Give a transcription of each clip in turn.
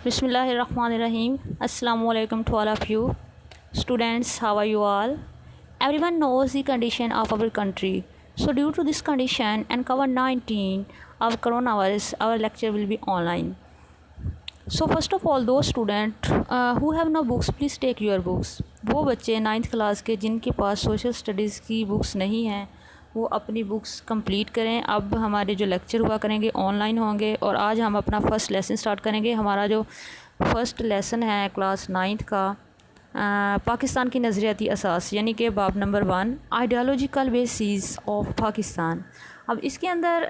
Bismillahirrahmanirrahim. Assalamu alaikum to all of you. Students, how are you all? Everyone knows the condition of our country. So due to this condition and COVID-19 of coronavirus, our lecture will be online. So first of all, those students who have no books, please take your books. وہ بچے 9th class کے جن کے پاس social studies کی books نہیں ہیں وہ اپنی بکس کمپلیٹ کریں. اب ہمارے جو لیکچر ہوا کریں گے آن لائن ہوں گے اور آج ہم اپنا فرسٹ لیسن سٹارٹ کریں گے. ہمارا جو فرسٹ لیسن ہے کلاس 9th کا پاکستان کی نظریاتی اساس یعنی کہ باب نمبر 1 آئیڈیالوجیکل بیسز آف پاکستان. اب اس کے اندر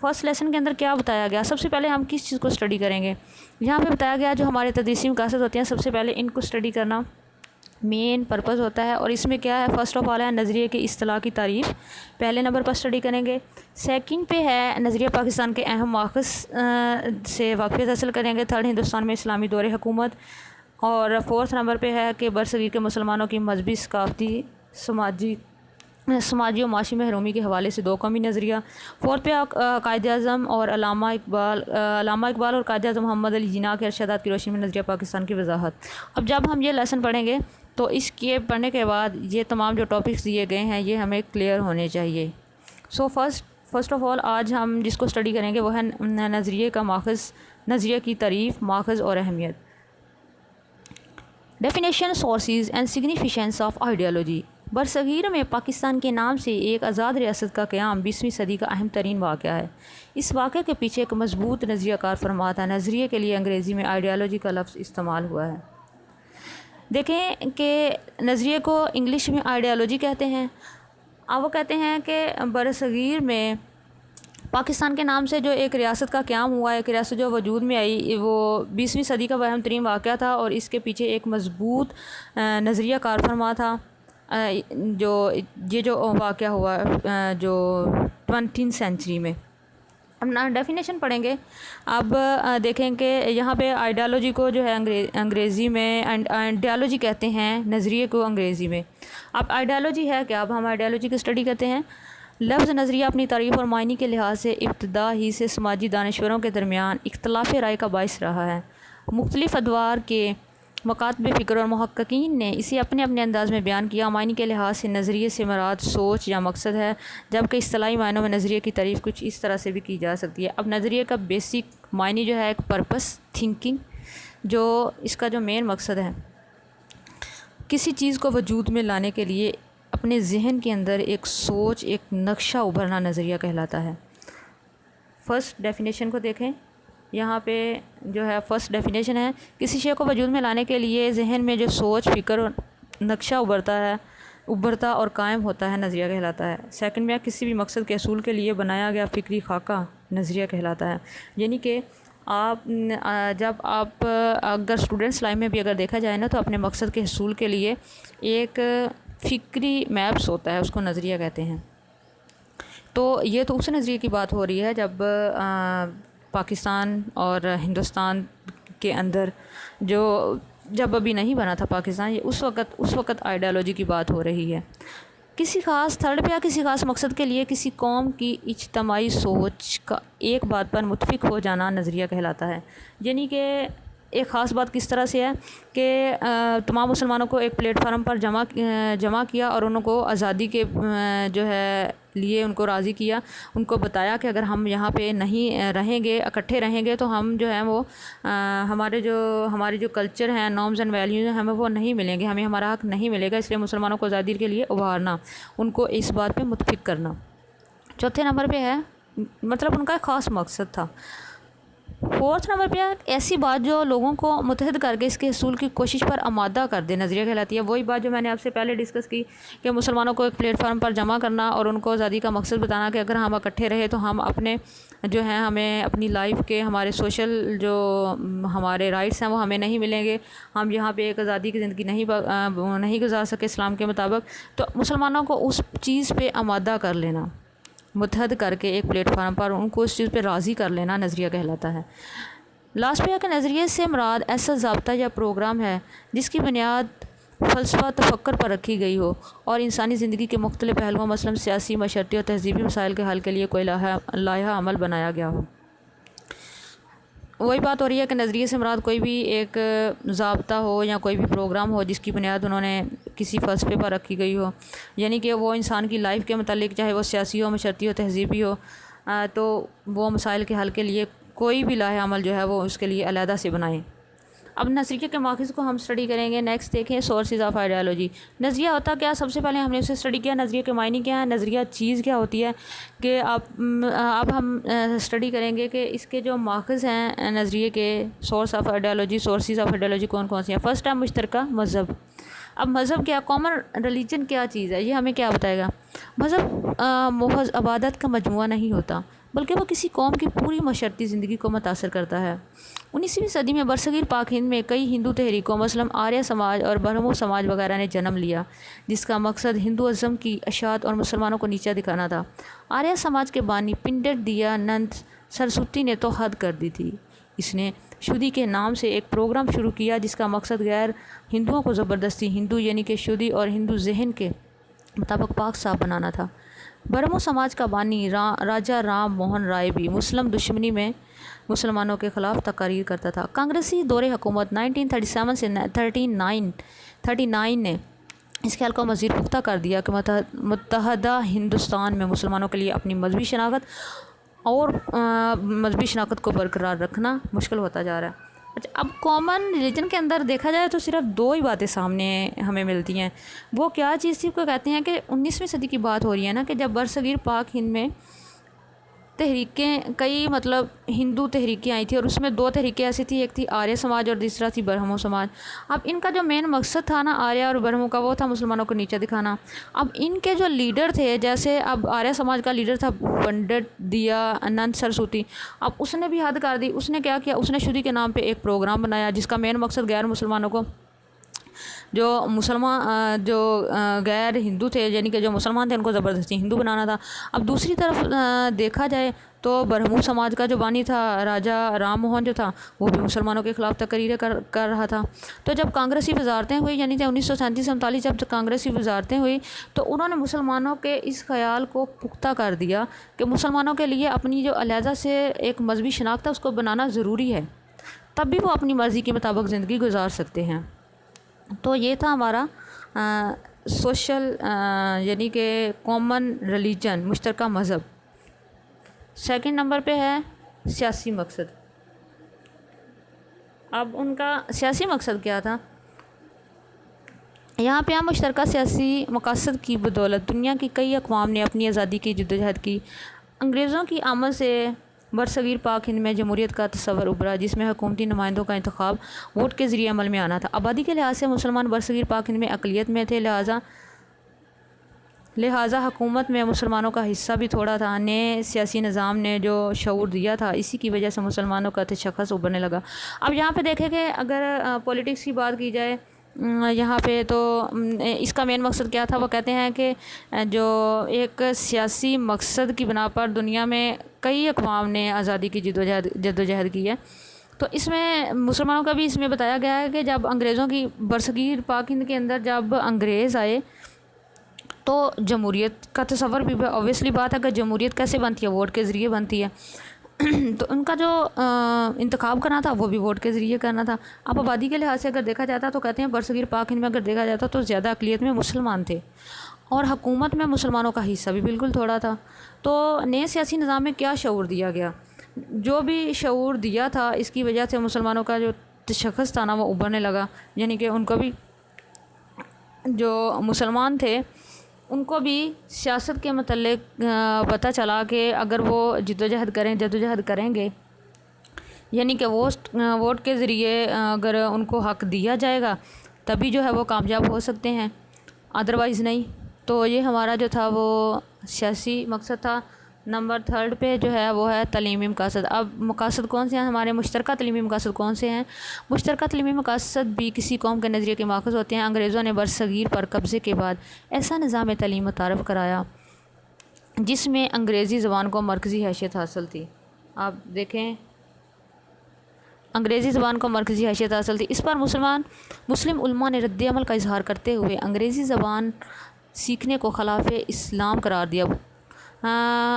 فرسٹ لیسن کے اندر کیا بتایا گیا؟ سب سے پہلے ہم کس چیز کو اسٹڈی کریں گے؟ یہاں پہ بتایا گیا جو ہمارے تدریسی مقاصد ہوتے ہیں سب سے پہلے ان کو اسٹڈی کرنا مین پرپز ہوتا ہے. اور اس میں کیا ہے؟ فرسٹ آف آل ہے نظریے کی اصطلاح کی تعریف، پہلے نمبر پر اسٹڈی کریں گے. سیکنڈ پہ ہے نظریہ پاکستان کے اہم ماخذ سے واقفیت حاصل کریں گے. تھرڈ ہندوستان میں اسلامی دور حکومت. اور فورتھ نمبر پہ ہے کہ برصغیر کے مسلمانوں کی مذہبی ثقافتی سماجی و معاشی محرومی کے حوالے سے دو قومی نظریہ. فورتھ پہ قائد اعظم اور علامہ اقبال اور قائد اعظم محمد علی جناح کے ارشادات کی روشنی میں نظریہ پاکستان کی وضاحت. اب جب ہم یہ لیسن پڑھیں گے تو اس کے پڑھنے کے بعد یہ تمام جو ٹاپکس دیے گئے ہیں یہ ہمیں کلیئر ہونے چاہیے. سو فرسٹ آف آل آج ہم جس کو اسٹڈی کریں گے وہ ہے نظریے کا ماخذ، نظریے کی تعریف، ماخذ اور اہمیت. Definition, sources and significance of ideology. برصغیر میں پاکستان کے نام سے ایک آزاد ریاست کا قیام 20ویں صدی کا اہم ترین واقعہ ہے. اس واقعے کے پیچھے ایک مضبوط نظریہ کار فرماتا ہے. نظریے کے لیے انگریزی میں آئیڈیالوجی کا لفظ استعمال ہوا ہے. دیکھیں کہ نظریے کو انگلش میں آئیڈیالوجی کہتے ہیں. اب وہ کہتے ہیں کہ برصغیر میں پاکستان کے نام سے جو ایک ریاست کا قیام ہوا ہے، ایک ریاست جو وجود میں آئی، وہ 20ویں صدی کا اہم ترین واقعہ تھا اور اس کے پیچھے ایک مضبوط نظریہ کار فرما تھا. جو واقعہ ہوا جو 20 سینچری میں. اب ڈیفینیشن پڑھیں گے. اب دیکھیں کہ یہاں پہ آئیڈیالوجی کو جو ہے انگریزی میں آئیڈیالوجی کہتے ہیں، نظریے کو انگریزی میں. اب آئیڈیالوجی ہے کہ اب ہم آئیڈیالوجی کی اسٹڈی کرتے ہیں. لفظ نظریہ اپنی تعریف اور معنی کے لحاظ سے ابتدا ہی سے سماجی دانشوروں کے درمیان اختلاف رائے کا باعث رہا ہے. مختلف ادوار کے مکاتب فکر اور محققین نے اسے اپنے انداز میں بیان کیا. معنی کے لحاظ سے نظریے سے مراد سوچ یا مقصد ہے، جبکہ اصطلاحی معنوں میں نظریے کی تعریف کچھ اس طرح سے بھی کی جا سکتی ہے. اب نظریے کا بیسک معنی جو ہے ایک پرپس، تھنکنگ، جو اس کا جو مین مقصد ہے کسی چیز کو وجود میں لانے کے لیے اپنے ذہن کے اندر ایک سوچ، ایک نقشہ ابھرنا نظریہ کہلاتا ہے. فرسٹ ڈیفینیشن کو دیکھیں. یہاں پہ جو ہے فرسٹ ڈیفینیشن ہے کسی شے کو وجود میں لانے کے لیے ذہن میں جو سوچ، فکر اور نقشہ ابھرتا اور قائم ہوتا ہے نظریہ کہلاتا ہے. سیکنڈ میں کسی بھی مقصد کے حصول کے لیے بنایا گیا فکری خاکہ نظریہ کہلاتا ہے. یعنی کہ جب آپ اگر اسٹوڈنٹس لائف میں بھی اگر دیکھا جائے نا تو اپنے مقصد کے حصول کے لیے ایک فکری میپس ہوتا ہے، اس کو نظریہ کہتے ہیں. تو یہ تو اس نظریے کی بات ہو رہی ہے جب پاکستان اور ہندوستان کے اندر جب ابھی نہیں بنا تھا پاکستان، یہ اس وقت آئیڈیالوجی کی بات ہو رہی ہے. کسی خاص تھرڈ پہ یا کسی خاص مقصد کے لیے کسی قوم کی اجتماعی سوچ کا ایک بات پر متفق ہو جانا نظریہ کہلاتا ہے. یعنی کہ ایک خاص بات کس طرح سے ہے کہ تمام مسلمانوں کو ایک پلیٹ فارم پر جمع کیا اور ان کو آزادی کے جو ہے لیے ان کو راضی کیا. ان کو بتایا کہ اگر ہم یہاں پہ نہیں رہیں گے، اکٹھے رہیں گے تو ہم جو ہیں وہ ہماری جو کلچر ہیں، نارمز اینڈ ویلیوز ہیں، ہمیں وہ نہیں ملیں گے، ہمیں ہمارا حق نہیں ملے گا. اس لیے مسلمانوں کو آزادی کے لیے ابھارنا، ان کو اس بات پہ متفق کرنا. چوتھے نمبر پہ ہے مطلب ان کا ایک خاص مقصد تھا. فورتھ نمبر پہ ایسی بات جو لوگوں کو متحد کر کے اس کے حصول کی کوشش پر آمادہ کر دے نظریہ کہلاتی ہے. وہی بات جو میں نے آپ سے پہلے ڈسکس کی کہ مسلمانوں کو ایک پلیٹ فارم پر جمع کرنا اور ان کو آزادی کا مقصد بتانا کہ اگر ہم اکٹھے رہے تو ہم اپنے جو ہیں ہمیں اپنی لائف کے ہمارے سوشل جو ہمارے رائٹس ہیں وہ ہمیں نہیں ملیں گے، ہم یہاں پہ ایک آزادی کی زندگی نہیں گزار سکے اسلام کے مطابق. تو مسلمانوں کو اس چیز پہ آمادہ کر لینا، متحد کر کے ایک پلیٹ فارم پر ان کو اس چیز پہ راضی کر لینا نظریہ کہلاتا ہے. لاسٹ پہ ہے کہ نظریے سے مراد ایسا ضابطہ یا پروگرام ہے جس کی بنیاد فلسفہ تفکر پر رکھی گئی ہو اور انسانی زندگی کے مختلف پہلوؤں مثلاً سیاسی، معاشرتی اور تہذیبی مسائل کے حل کے لیے کوئی لائحہ عمل بنایا گیا ہو. وہی بات ہو رہی ہے کہ نظریے سے مراد کوئی بھی ایک ضابطہ ہو یا کوئی بھی پروگرام ہو جس کی بنیاد انہوں نے کسی فلسفے پر رکھی گئی ہو، یعنی کہ وہ انسان کی لائف کے متعلق، چاہے وہ سیاسی ہو، معاشرتی ہو، تہذیبی ہو، تو وہ مسائل کے حل کے لیے کوئی بھی لاہ عمل جو ہے وہ اس کے لیے علیحدہ سے بنائیں۔ اب نظریے کے ماخذ کو ہم اسٹڈی کریں گے۔ نیکسٹ دیکھیں سورسز آف آئیڈیالوجی۔ نظریہ ہوتا کیا؟ سب سے پہلے ہم نے اسے اسٹڈی کیا نظریے کے معنی کیا ہے، نظریہ چیز کیا ہوتی ہے، کہ اب ہم اسٹڈی کریں گے کہ اس کے جو ماخذ ہیں نظریے کے، source of ideology, sources of ideology کون کون سی ہیں۔ فرسٹ ہے مشترکہ مذہب۔ اب مذہب کیا، کامن ریلیجن کیا چیز ہے، یہ ہمیں کیا بتائے گا؟ مذہب محض عبادت کا مجموعہ نہیں ہوتا، بلکہ وہ کسی قوم کی پوری معاشرتی زندگی کو متاثر کرتا ہے۔ 19ویں صدی میں برصغیر پاک ہند میں کئی ہندو تحریکوں، مثلاً آریہ سماج اور برہمو سماج وغیرہ نے جنم لیا، جس کا مقصد ہندوازم کی اشاعت اور مسلمانوں کو نیچا دکھانا تھا۔ آریہ سماج کے بانی پنڈت دیانند سرسوتی نے تو حد کر دی تھی۔ اس نے شدی کے نام سے ایک پروگرام شروع کیا جس کا مقصد غیر ہندوؤں کو زبردستی ہندو یعنی کہ شدی اور ہندو ذہن کے مطابق پاک صاف بنانا تھا۔ برہمو سماج کا بانی راجا رام موہن رائے بھی مسلم دشمنی میں مسلمانوں کے خلاف تقاریر کرتا تھا۔ کانگریسی دور حکومت 1937 سے 39 نے اس خیال کو مزید پختہ کر دیا کہ متحدہ ہندوستان میں مسلمانوں کے لیے اپنی مذہبی شناخت کو برقرار رکھنا مشکل ہوتا جا رہا ہے۔ اچھا، اب کامن ریلیجن کے اندر دیکھا جائے تو صرف دو ہی باتیں سامنے ہمیں ملتی ہیں۔ وہ کیا چیز تھی؟ کو کہتے ہیں کہ 19ویں صدی کی بات ہو رہی ہے نا، کہ جب برصغیر پاک ہند میں تحریکیں، کئی ہندو تحریکیں آئی تھی، اور اس میں دو تحریکیں ایسی تھی، ایک تھی آریہ سماج اور دوسرا تھی برہمو سماج۔ اب ان کا جو مین مقصد تھا نا آریہ اور برہمو کا، وہ تھا مسلمانوں کو نیچا دکھانا۔ اب ان کے جو لیڈر تھے، جیسے اب آریہ سماج کا لیڈر تھا پنڈت دیانند سرسوتی، اب اس نے بھی حد کر دی۔ اس نے کیا کیا؟ اس نے شدی کے نام پہ ایک پروگرام بنایا جس کا مین مقصد غیر مسلمانوں کو، جو غیر ہندو تھے، یعنی کہ جو مسلمان تھے، ان کو زبردستی ہندو بنانا تھا۔ اب دوسری طرف دیکھا جائے تو برہمو سماج کا جو بانی تھا راجا رام موہن جو تھا، وہ بھی مسلمانوں کے خلاف تقریریں کر رہا تھا۔ تو جب کانگریسی وزارتیں ہوئی، یعنی کہ 1937-39 جب کانگریسی وزارتیں ہوئی، تو انہوں نے مسلمانوں کے اس خیال کو پختہ کر دیا کہ مسلمانوں کے لیے اپنی جو علیحدہ سے ایک مذہبی شناخت ہے اس کو بنانا ضروری ہے، تب بھی وہ اپنی مرضی کے مطابق زندگی گزار سکتے ہیں۔ تو یہ تھا ہمارا سوشل یعنی کہ کامن ریلیجن، مشترکہ مذہب۔ سیکنڈ نمبر پہ ہے سیاسی مقصد۔ اب ان کا سیاسی مقصد کیا تھا؟ یہاں پہ ہم مشترکہ سیاسی مقاصد کی بدولت دنیا کی کئی اقوام نے اپنی آزادی کی جدوجہد کی۔ انگریزوں کی آمد سے برصغیر پاک ہند میں جمہوریت کا تصور ابھرا، جس میں حکومتی نمائندوں کا انتخاب ووٹ کے ذریعے عمل میں آنا تھا۔ آبادی کے لحاظ سے مسلمان برصغیر پاک ہند میں اقلیت میں تھے، لہٰذا حکومت میں مسلمانوں کا حصہ بھی تھوڑا تھا۔ نئے سیاسی نظام نے جو شعور دیا تھا، اسی کی وجہ سے مسلمانوں کا تشخص ابھرنے لگا۔ اب یہاں پہ دیکھیں کہ اگر پولیٹکس کی بات کی جائے یہاں پہ، تو اس کا مین مقصد کیا تھا؟ وہ کہتے ہیں کہ جو ایک سیاسی مقصد کی بنا پر دنیا میں کئی اقوام نے آزادی کی جدوجہد کی ہے۔ تو اس میں مسلمانوں کا بھی اس میں بتایا گیا ہے کہ جب انگریزوں کی برصغیر پاک ہند کے اندر جب انگریز آئے تو جمہوریت کا تصور بھی اوبویسلی بات ہے کہ جمہوریت کیسے بنتی ہے؟ ووٹ کے ذریعے بنتی ہے۔ تو ان کا جو انتخاب کرنا تھا وہ بھی ووٹ کے ذریعے کرنا تھا۔ اب آبادی کے لحاظ سے اگر دیکھا جاتا تو کہتے ہیں برصغیر پاک ہند میں اگر دیکھا جاتا تو زیادہ اقلیت میں مسلمان تھے، اور حکومت میں مسلمانوں کا حصہ بھی بالکل تھوڑا تھا۔ تو نئے سیاسی نظام میں کیا شعور دیا گیا؟ جو بھی شعور دیا تھا، اس کی وجہ سے مسلمانوں کا جو تشخص تھا نا وہ ابھرنے لگا، یعنی کہ ان کو بھی، جو مسلمان تھے ان کو بھی سیاست کے متعلق پتہ چلا کہ اگر وہ جدوجہد کریں گے، یعنی کہ ووٹ کے ذریعے اگر ان کو حق دیا جائے گا تبھی جو ہے وہ کامیاب ہو سکتے ہیں، ادروائز نہیں۔ تو یہ ہمارا جو تھا وہ سیاسی مقصد تھا۔ نمبر 3 پہ جو ہے وہ ہے تعلیمی مقاصد۔ اب مقاصد کون سے ہیں ہمارے؟ مشترکہ تعلیمی مقاصد کون سے ہیں؟ مشترکہ تعلیمی مقاصد بھی کسی قوم کے نظریے کے ماخذ ہوتے ہیں۔ انگریزوں نے برصغیر پر قبضے کے بعد ایسا نظام تعلیم متعارف کرایا جس میں انگریزی زبان کو مرکزی حیثیت حاصل تھی۔ آپ دیکھیں، انگریزی زبان کو مرکزی حیثیت حاصل تھی۔ اس پر مسلم علماء نے رد عمل کا اظہار کرتے ہوئے انگریزی زبان سیکھنے کو خلاف اسلام قرار دیا۔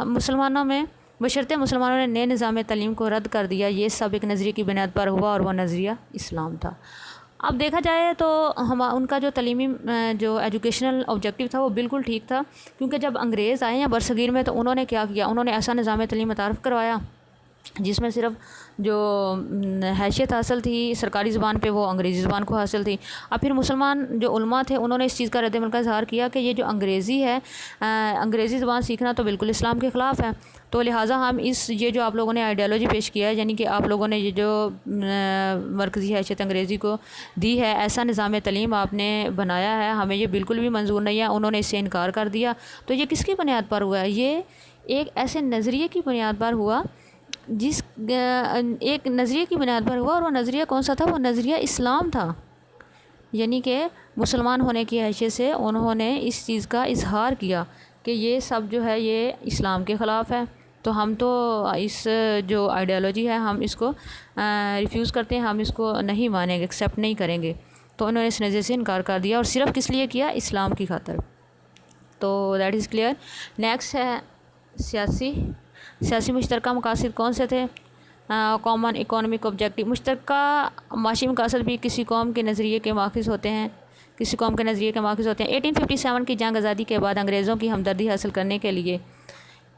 مسلمانوں میں بشرطے مسلمانوں نے نئے نظام تعلیم کو رد کر دیا، یہ سب ایک نظریے کی بنیاد پر ہوا اور وہ نظریہ اسلام تھا۔ اب دیکھا جائے تو ان کا جو تعلیمی جو ایجوکیشنل آبجیکٹیو تھا وہ بالکل ٹھیک تھا، کیونکہ جب انگریز آئے ہیں برصغیر میں تو انہوں نے کیا کیا، انہوں نے ایسا نظام تعلیم متعارف کروایا جس میں صرف جو حیثیت حاصل تھی سرکاری زبان پہ وہ انگریزی زبان کو حاصل تھی۔ اب پھر مسلمان جو علماء تھے انہوں نے اس چیز کا رد عمل کا اظہار کیا کہ یہ جو انگریزی ہے، انگریزی زبان سیکھنا تو بالکل اسلام کے خلاف ہے، تو لہٰذا ہم یہ جو آپ لوگوں نے آئیڈیالوجی پیش کیا ہے، یعنی کہ آپ لوگوں نے یہ جو مرکزی حیثیت انگریزی کو دی ہے، ایسا نظام تعلیم آپ نے بنایا ہے، ہمیں یہ بالکل بھی منظور نہیں ہے، انہوں نے اس سے انکار کر دیا۔ تو یہ کس کی بنیاد پر ہوا ہے؟ یہ ایک ایسے نظریے کی بنیاد پر ہوا، ایک نظریے کی بنیاد پر ہوا، اور وہ نظریہ کون سا تھا؟ وہ نظریہ اسلام تھا، یعنی کہ مسلمان ہونے کی حیثیت سے انہوں نے اس چیز کا اظہار کیا کہ یہ سب جو ہے یہ اسلام کے خلاف ہے، تو ہم تو اس جو آئیڈیالوجی ہے ہم اس کو ریفیوز کرتے ہیں، ہم اس کو نہیں مانیں گے، ایکسیپٹ نہیں کریں گے۔ تو انہوں نے اس نظریے سے انکار کر دیا، اور صرف کس لیے کیا؟ اسلام کی خاطر۔ تو دیٹ از کلیئر۔ نیکسٹ ہے سیاسی مشترکہ مقاصد کون سے تھے؟ کامن اکنامک آبجیکٹیو، مشترکہ معاشی مقاصد بھی کسی قوم کے نظریے کے ماخذ ہوتے ہیں، 1857 کی جنگ آزادی کے بعد انگریزوں کی ہمدردی حاصل کرنے کے لیے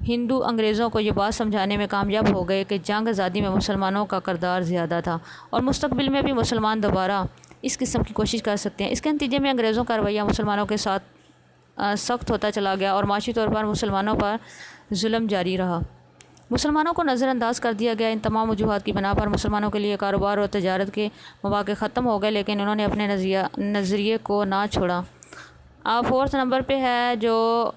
ہندو انگریزوں کو یہ بات سمجھانے میں کامیاب ہو گئے کہ جنگ آزادی میں مسلمانوں کا کردار زیادہ تھا اور مستقبل میں بھی مسلمان دوبارہ اس قسم کی کوشش کر سکتے ہیں۔ اس کے نتیجے میں انگریزوں کا رویہ مسلمانوں کے ساتھ سخت ہوتا چلا گیا اور معاشی طور پر مسلمانوں پر ظلم جاری رہا۔ مسلمانوں کو نظر انداز کر دیا گیا۔ ان تمام وجوہات کی بنا پر مسلمانوں کے لیے کاروبار اور تجارت کے مواقع ختم ہو گئے، لیکن انہوں نے اپنے نظریے کو نہ چھوڑا۔ 4 نمبر پہ ہے جو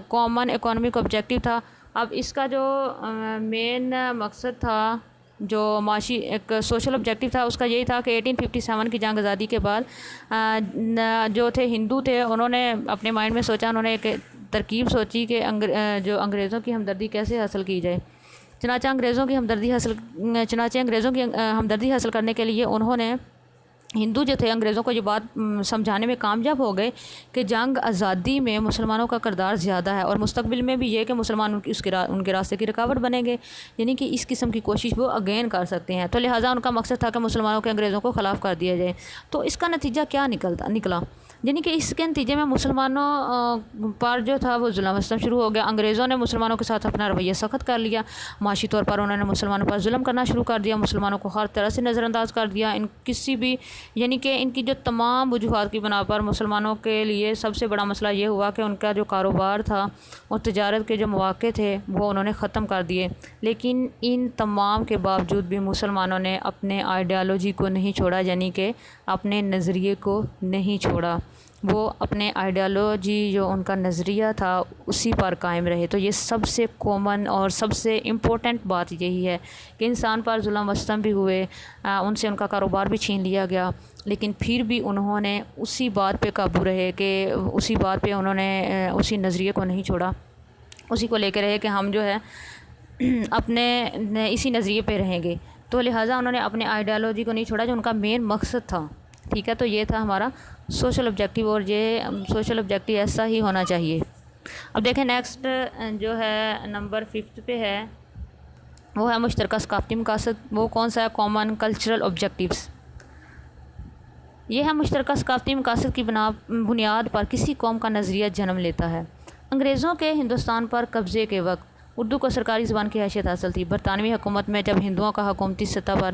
کامن اکنامک آبجیکٹیو تھا۔ اب اس کا جو مین مقصد تھا، جو معاشی ایک سوشل آبجیکٹیو تھا، اس کا یہی تھا کہ 1857 کی جنگ آزادی کے بعد جو تھے ہندو تھے، انہوں نے اپنے مائنڈ میں سوچا، انہوں نے ایک ترکیب سوچی کہ جو انگریزوں کی ہمدردی کیسے حاصل کی جائے۔ چنانچہ انگریزوں کی ہمدردی حاصل کرنے کے لیے انہوں نے ہندو جو تھے انگریزوں کو یہ بات سمجھانے میں کامیاب ہو گئے کہ جنگ آزادی میں مسلمانوں کا کردار زیادہ ہے اور مستقبل میں بھی یہ کہ مسلمان ان کے راستے کی رکاوٹ بنیں گے، یعنی کہ اس قسم کی کوشش وہ اگین کر سکتے ہیں۔ تو لہٰذا ان کا مقصد تھا کہ مسلمانوں کے انگریزوں کو خلاف کر دیا جائے۔ تو اس کا نتیجہ کیا نکلا؟ یعنی کہ اس کے نتیجے میں مسلمانوں پر جو تھا وہ ظلم ستم شروع ہو گیا۔ انگریزوں نے مسلمانوں کے ساتھ اپنا رویہ سخت کر لیا، معاشی طور پر انہوں نے مسلمانوں پر ظلم کرنا شروع کر دیا، مسلمانوں کو ہر طرح سے نظر انداز کر دیا۔ یعنی کہ ان کی جو تمام وجوہات کی بنا پر مسلمانوں کے لیے سب سے بڑا مسئلہ یہ ہوا کہ ان کا جو کاروبار تھا اور تجارت کے جو مواقع تھے وہ انہوں نے ختم کر دیے۔ لیکن ان تمام کے باوجود بھی مسلمانوں نے اپنے آئیڈیالوجی کو نہیں چھوڑا، یعنی کہ اپنے نظریے کو نہیں چھوڑا، وہ اپنے آئیڈیالوجی جو ان کا نظریہ تھا اسی پر قائم رہے۔ تو یہ سب سے کامن اور سب سے امپورٹنٹ بات یہی ہے کہ انسان پر ظلم و ستم بھی ہوئے، ان سے ان کا کاروبار بھی چھین لیا گیا، لیکن پھر بھی انہوں نے اسی بات پہ قابو رہے کہ اسی بات پہ انہوں نے اسی نظریے کو نہیں چھوڑا، اسی کو لے کے رہے کہ ہم جو ہے اپنے اسی نظریے پہ رہیں گے۔ تو لہٰذا انہوں نے اپنے آئیڈیالوجی کو نہیں چھوڑا جو ان کا مین مقصد تھا۔ ٹھیک ہے، تو یہ تھا ہمارا سوشل آبجیکٹیو، اور یہ سوشل آبجیکٹیو ایسا ہی ہونا چاہیے۔ اب دیکھیں نیکسٹ جو ہے نمبر 5 پہ ہے، وہ ہے مشترکہ ثقافتی مقاصد۔ وہ کون سا ہے؟ Common cultural objectives. یہ ہے مشترکہ ثقافتی مقاصد کی بنیاد پر کسی قوم کا نظریہ جنم لیتا ہے۔ انگریزوں کے ہندوستان پر قبضے کے وقت اردو کو سرکاری زبان کی حیثیت حاصل تھی۔ برطانوی حکومت میں جب ہندوؤں کا حکومتی سطح پر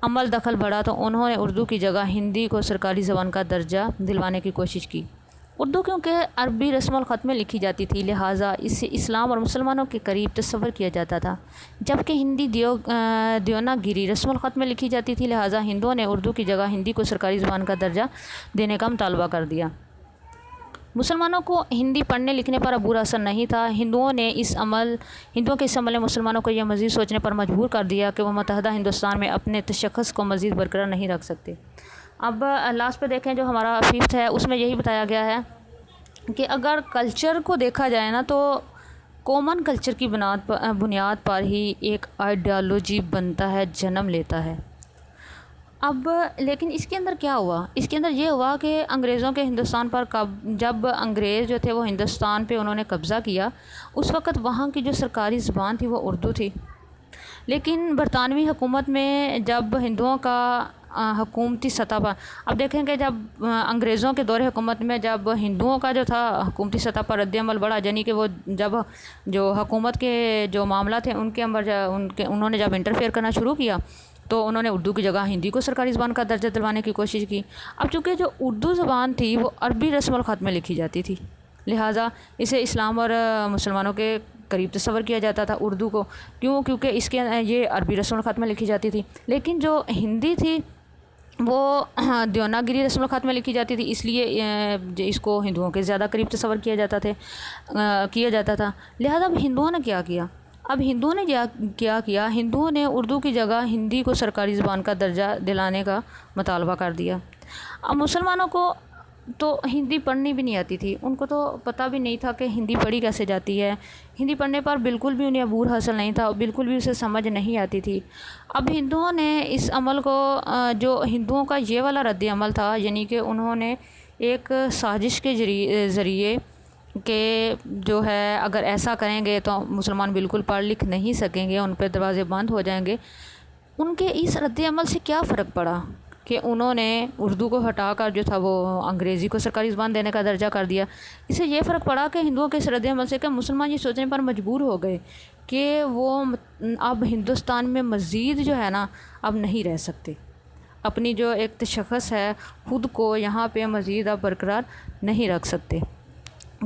عمل دخل بڑھا تو انہوں نے اردو کی جگہ ہندی کو سرکاری زبان کا درجہ دلوانے کی کوشش کی۔ اردو کیونکہ عربی رسم الخط میں لکھی جاتی تھی، لہٰذا اسے اسلام اور مسلمانوں کے قریب تصور کیا جاتا تھا، جبکہ ہندی دیوناگری رسم الخط میں لکھی جاتی تھی، لہٰذا ہندوؤں نے اردو کی جگہ ہندی کو سرکاری زبان کا درجہ دینے کا مطالبہ کر دیا۔ مسلمانوں کو ہندی پڑھنے لکھنے پر اب برا اثر نہیں تھا۔ ہندوؤں کے اس عمل نے مسلمانوں کو یہ مزید سوچنے پر مجبور کر دیا کہ وہ متحدہ ہندوستان میں اپنے تشخص کو مزید برقرار نہیں رکھ سکتے۔ اب لاسٹ پہ دیکھیں جو ہمارا 5 ہے، اس میں یہی بتایا گیا ہے کہ اگر کلچر کو دیکھا جائے نا تو کامن کلچر کی بنیاد پر ہی ایک آئیڈیالوجی بنتا ہے، جنم لیتا ہے۔ اب لیکن اس کے اندر کیا ہوا، اس کے اندر یہ ہوا کہ انگریزوں کے ہندوستان پر جب انگریز جو تھے وہ ہندوستان پہ انہوں نے قبضہ کیا، اس وقت وہاں کی جو سرکاری زبان تھی وہ اردو تھی. لیکن برطانوی حکومت میں جب ہندوؤں کا حکومتی سطح پر، اب دیکھیں کہ جب انگریزوں کے دور حکومت میں جب ہندوؤں کا جو تھا حکومتی سطح پر رد عمل بڑھا، یعنی کہ وہ جب جو حکومت کے جو معاملات تھے ان کے اندر انہوں نے جب انٹرفیئر کرنا شروع کیا تو انہوں نے اردو کی جگہ ہندی کو سرکاری زبان کا درجہ دلوانے کی کوشش کی. اب چونکہ جو اردو زبان تھی وہ عربی رسم الخط میں لکھی جاتی تھی، لہٰذا اسے اسلام اور مسلمانوں کے قریب تصور کیا جاتا تھا اردو کو. کیونکہ اس کے یہ عربی رسم الخط میں لکھی جاتی تھی. لیکن جو ہندی تھی وہ دیوناگری رسم الخط میں لکھی جاتی تھی، اس لیے اس کو ہندوؤں کے زیادہ قریب تصور کیا جاتا تھا. لہذا اب ہندوؤں نے کیا کیا، ہندوؤں نے اردو کی جگہ ہندی کو سرکاری زبان کا درجہ دلانے کا مطالبہ کر دیا. اب مسلمانوں کو تو ہندی پڑھنی بھی نہیں آتی تھی، ان کو تو پتہ بھی نہیں تھا کہ ہندی پڑھی کیسے جاتی ہے. ہندی پڑھنے پر بالکل بھی انہیں عبور حاصل نہیں تھا، بالکل بھی اسے سمجھ نہیں آتی تھی. اب ہندوؤں نے اس عمل کو جو ہندوؤں کا یہ والا رد عمل تھا، یعنی کہ انہوں نے ایک سازش کے ذریعے کہ جو ہے اگر ایسا کریں گے تو مسلمان بالکل پڑھ لکھ نہیں سکیں گے، ان پہ دروازے بند ہو جائیں گے. ان کے اس رد عمل سے کیا فرق پڑا کہ انہوں نے اردو کو ہٹا کر جو تھا وہ انگریزی کو سرکاری زبان دینے کا درجہ کر دیا. اس سے یہ فرق پڑا کہ ہندوؤں کے اس رد عمل سے کہ مسلمان یہ سوچنے پر مجبور ہو گئے کہ وہ اب ہندوستان میں مزید جو ہے نا اب نہیں رہ سکتے، اپنی جو ایک تشخص ہے خود کو یہاں پہ مزید اب برقرار نہیں رکھ سکتے.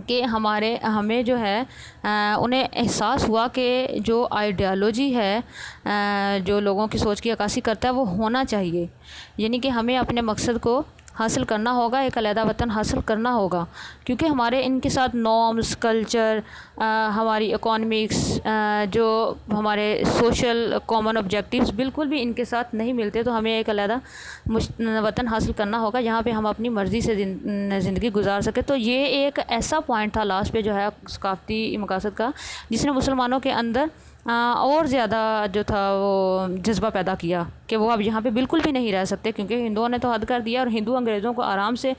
کہ ہمیں جو ہے انہیں احساس ہوا کہ جو آئیڈیالوجی ہے جو لوگوں کی سوچ کی عکاسی کرتا ہے وہ ہونا چاہیے. یعنی کہ ہمیں اپنے مقصد کو حاصل کرنا ہوگا، ایک علیحدہ وطن حاصل کرنا ہوگا، کیونکہ ہمارے ان کے ساتھ نارمز، کلچر، ہماری اکانومکس، جو ہمارے سوشل کامن آبجیکٹیوز بالکل بھی ان کے ساتھ نہیں ملتے. تو ہمیں ایک علیحدہ وطن حاصل کرنا ہوگا جہاں پہ ہم اپنی مرضی سے زندگی گزار سکیں. تو یہ ایک ایسا پوائنٹ تھا لاسٹ پہ جو ہے ثقافتی مقاصد کا، جس نے مسلمانوں کے اندر اور زیادہ جو تھا وہ جذبہ پیدا کیا کہ وہ اب یہاں پہ بالکل بھی نہیں رہ سکتے، کیونکہ ہندوؤں نے تو حد کر دیا. اور ہندو انگریزوں کو آرام سے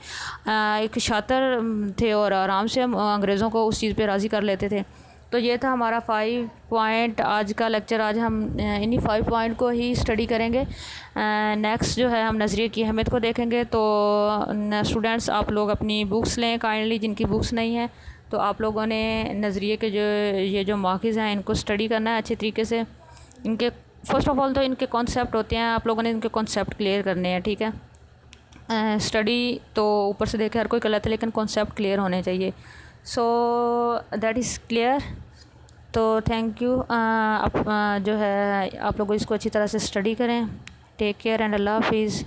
ایک شاطر تھے اور آرام سے انگریزوں کو اس چیز پہ راضی کر لیتے تھے. تو یہ تھا ہمارا 5 پوائنٹ آج کا لیکچر. آج ہم انہی 5 پوائنٹ کو ہی اسٹڈی کریں گے. نیکسٹ جو ہے ہم نظریے کی اہمیت کو دیکھیں گے. تو اسٹوڈنٹس آپ لوگ اپنی بکس لیں کائنڈلی، جن کی بکس نہیں ہیں تو آپ لوگوں نے نظریے کے یہ جو ماخذ ہیں ان کو اسٹڈی کرنا ہے اچھے طریقے سے. ان کے فرسٹ آف آل تو ان کے کانسیپٹ ہوتے ہیں، آپ لوگوں نے ان کے کانسیپٹ کلیئر کرنے ہیں، ٹھیک ہے. اسٹڈی تو اوپر سے دیکھے ہر کوئی کر لیتا ہے، لیکن کانسیپٹ کلیئر ہونے چاہیے. So that is clear. تو تھینک یو. جو ہے آپ لوگ اس کو اچھی طرح سے اسٹڈی کریں. ٹیک کیئر اینڈ اللہ حافظ.